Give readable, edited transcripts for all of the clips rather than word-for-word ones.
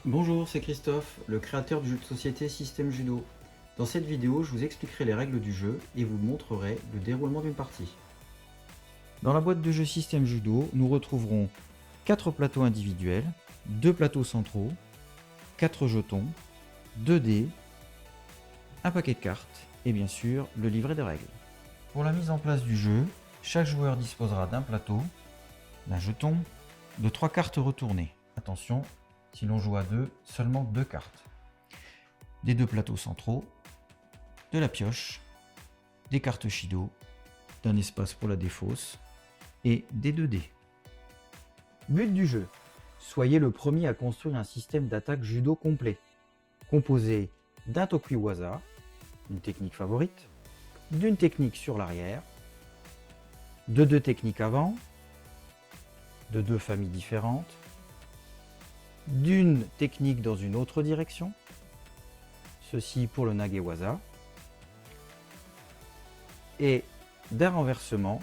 Bonjour, c'est Christophe, le créateur du jeu de société Système Judo. Dans cette vidéo, je vous expliquerai les règles du jeu et vous montrerai le déroulement d'une partie. Dans la boîte de jeu Système Judo, nous retrouverons 4 plateaux individuels, 2 plateaux centraux, 4 jetons, 2 dés, un paquet de cartes et bien sûr le livret de règles. Pour la mise en place du jeu, chaque joueur disposera d'un plateau, d'un jeton, de 3 cartes retournées. Attention, si l'on joue à 2, seulement 2 cartes. Des 2 plateaux centraux, de la pioche, des cartes Shido, d'un espace pour la défausse et des 2 dés. But du jeu: soyez le premier à construire un système d'attaque judo complet, composé d'un Tokiwaza, une technique favorite, d'une technique sur l'arrière, de 2 techniques avant, de 2 familles différentes, d'une technique dans une autre direction, ceci pour le Nagewaza, et d'un renversement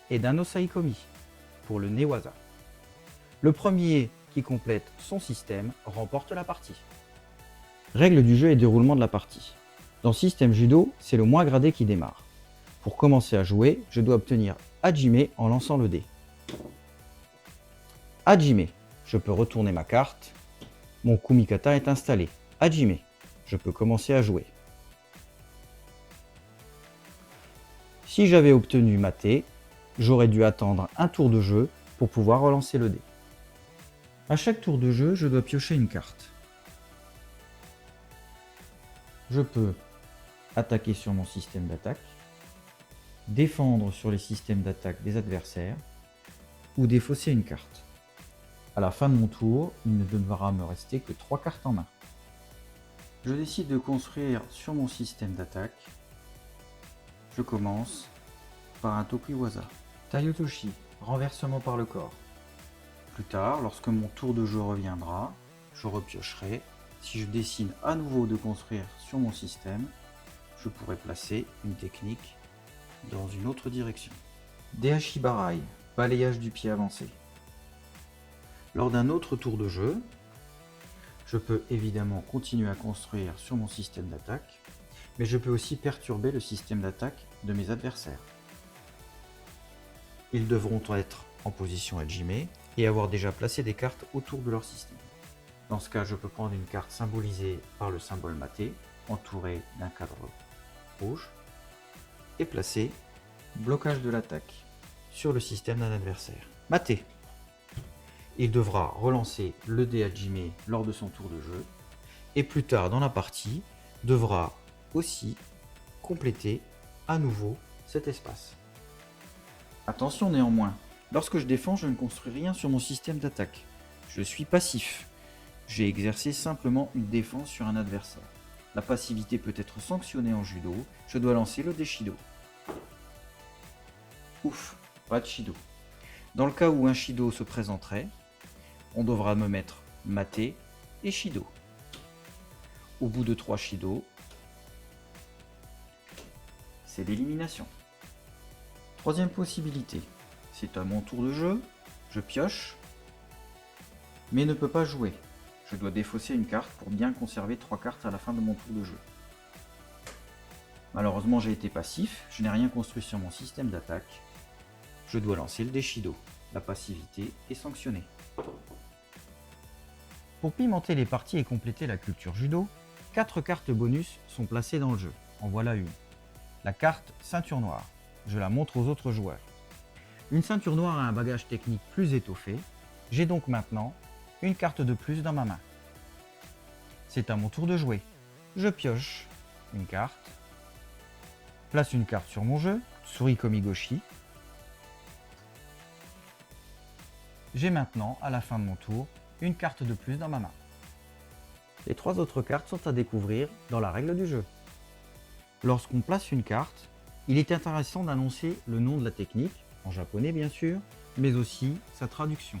et d'un Osaikomi pour le Newaza. Le premier qui complète son système remporte la partie. Règles du jeu et déroulement de la partie. Dans Système Judo, c'est le moins gradé qui démarre. Pour commencer à jouer, je dois obtenir Hajime en lançant le dé. Hajime, je peux retourner ma carte. Mon Kumikata est installé. Hajime, je peux commencer à jouer. Si j'avais obtenu Mate, j'aurais dû attendre un tour de jeu pour pouvoir relancer le dé. À chaque tour de jeu, je dois piocher une carte. Je peux attaquer sur mon système d'attaque, défendre sur les systèmes d'attaque des adversaires ou défausser une carte. À la fin de mon tour, il ne devra me rester que 3 cartes en main. Je décide de construire sur mon système d'attaque. Je commence par un Tokiwaza. Tayotoshi, renversement par le corps. Plus tard, lorsque mon tour de jeu reviendra, je repiocherai. Si je décide à nouveau de construire sur mon système, je pourrai placer une technique dans une autre direction. Dehashi Barai, balayage du pied avancé. Lors d'un autre tour de jeu, je peux évidemment continuer à construire sur mon système d'attaque, mais je peux aussi perturber le système d'attaque de mes adversaires. Ils devront être en position Hajime et avoir déjà placé des cartes autour de leur système. Dans ce cas, je peux prendre une carte symbolisée par le symbole Mate, entourée d'un cadre rouge, et placer blocage de l'attaque sur le système d'un adversaire. Mate. Il devra relancer le dé Hajime lors de son tour de jeu, et plus tard dans la partie, devra aussi compléter à nouveau cet espace. Attention néanmoins, lorsque je défends, je ne construis rien sur mon système d'attaque. Je suis passif. J'ai exercé simplement une défense sur un adversaire. La passivité peut être sanctionnée en judo. Je dois lancer le dé Shido. Ouf, pas de Shido. Dans le cas où un Shido se présenterait, on devra me mettre Mate et Shido. Au bout de 3 Shido, c'est l'élimination. Troisième possibilité, c'est à mon tour de jeu, je pioche, mais ne peux pas jouer. Je dois défausser une carte pour bien conserver 3 cartes à la fin de mon tour de jeu. Malheureusement, j'ai été passif, je n'ai rien construit sur mon système d'attaque. Je dois lancer le dé Shido. La passivité est sanctionnée. Pour pimenter les parties et compléter la culture judo, 4 cartes bonus sont placées dans le jeu. En voilà une. La carte ceinture noire. Je la montre aux autres joueurs. Une ceinture noire a un bagage technique plus étoffé. J'ai donc maintenant une carte de plus dans ma main. C'est à mon tour de jouer. Je pioche une carte, place une carte sur mon jeu, Tsurikomi Goshi. J'ai maintenant, à la fin de mon tour, une carte de plus dans ma main. Les 3 autres cartes sont à découvrir dans la règle du jeu. Lorsqu'on place une carte, il est intéressant d'annoncer le nom de la technique, en japonais bien sûr, mais aussi sa traduction.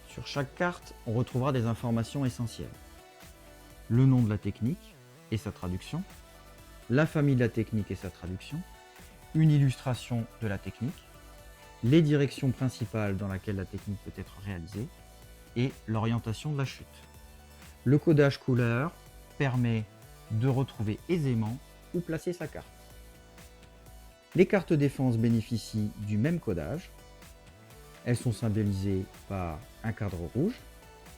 Sur chaque carte, on retrouvera des informations essentielles. Le nom de la technique et sa traduction, la famille de la technique et sa traduction, une illustration de la technique, les directions principales dans lesquelles la technique peut être réalisée, et l'orientation de la chute. Le codage couleur permet de retrouver aisément où placer sa carte. Les cartes défense bénéficient du même codage. Elles sont symbolisées par un cadre rouge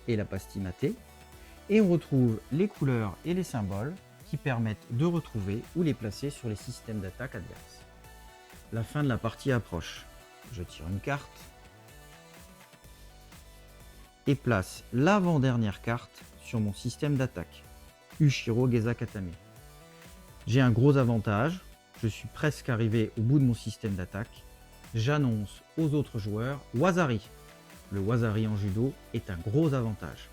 et la pastille matée. Et on retrouve les couleurs et les symboles qui permettent de retrouver où les placer sur les systèmes d'attaque adverses. La fin de la partie approche. Je tire une carte et place l'avant-dernière carte sur mon système d'attaque, Ushiro Geza Katame. J'ai un gros avantage, je suis presque arrivé au bout de mon système d'attaque. J'annonce aux autres joueurs Wazari. Le Wazari en judo est un gros avantage.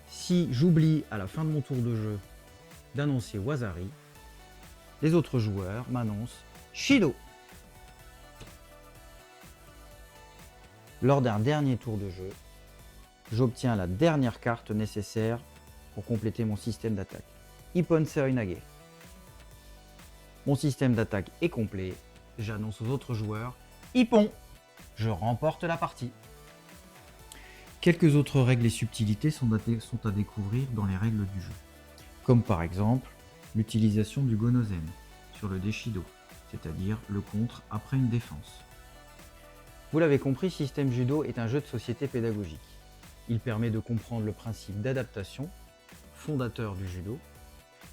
Si j'oublie à la fin de mon tour de jeu d'annoncer Wazari, les autres joueurs m'annoncent Shido. Lors d'un dernier tour de jeu, j'obtiens la dernière carte nécessaire pour compléter mon système d'attaque, Ippon Serinage. Mon système d'attaque est complet, j'annonce aux autres joueurs Ippon. Je remporte la partie. Quelques autres règles et subtilités sont à découvrir dans les règles du jeu, comme par exemple l'utilisation du Gonozen sur le Deshido, c'est-à-dire le contre après une défense. Vous l'avez compris, Système Judo est un jeu de société pédagogique. Il permet de comprendre le principe d'adaptation, fondateur du judo,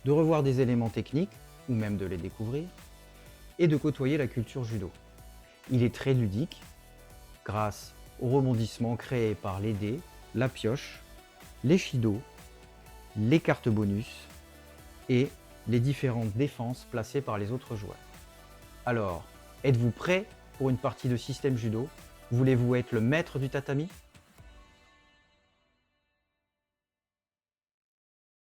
de revoir des éléments techniques, ou même de les découvrir, et de côtoyer la culture judo. Il est très ludique, grâce aux rebondissements créés par les dés, la pioche, les shido, les cartes bonus et les différentes défenses placées par les autres joueurs. Alors, êtes-vous prêt pour une partie de Système Judo? Voulez-vous être le maître du tatami?